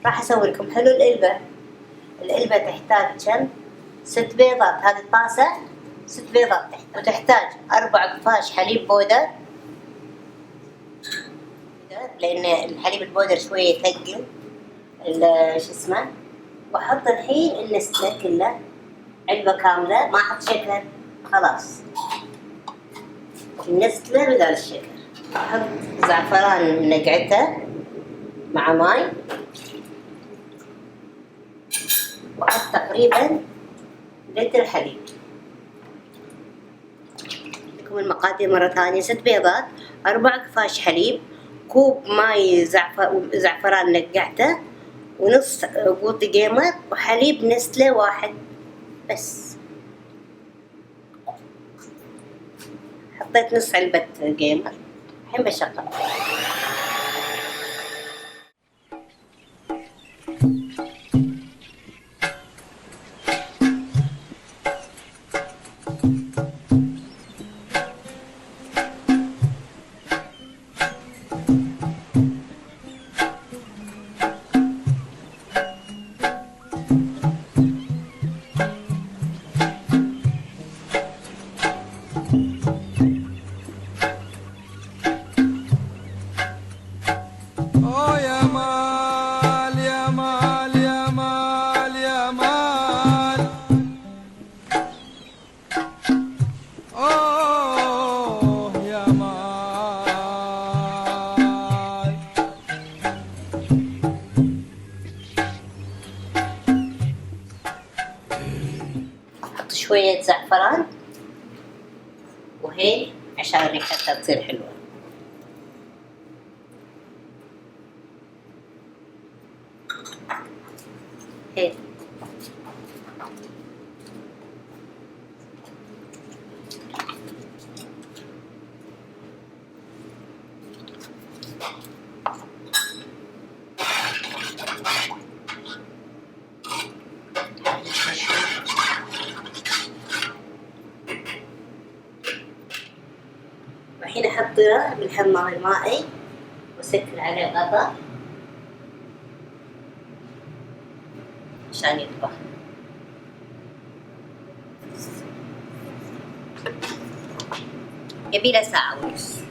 راح اسوي لكم حلو الإلبة. الإلبة تحتاج كم؟ 6 بيضات. هذه الطاسة 6 بيضات وتحتاج 4 قفاش حليب بودر، لأن الحليب البودر شوية يثقل شو اسمه. وأحط الحين النسلة كله، علبة كاملة، ما أحط شكر خلاص، النسلة بدل الشكر. أحط زعفران نقعته مع ماي، وأحط تقريبا لتر حليب. لكم المقادير مرة ثانية: 6 بيضات، 4 قفاش حليب، كوب ماي زعفران نقعته، ونص قوط قيمر، وحليب نسلة 1 بس. حطيت نص علبة قيمر. الحين بشغل. شوية زعفران وهيل عشان ريحتها تصير حلوة. هيل الحين أحضره بالحمام المائي وأسكر عليه غطا عشان يطبخ. يبيله ساعة ونص.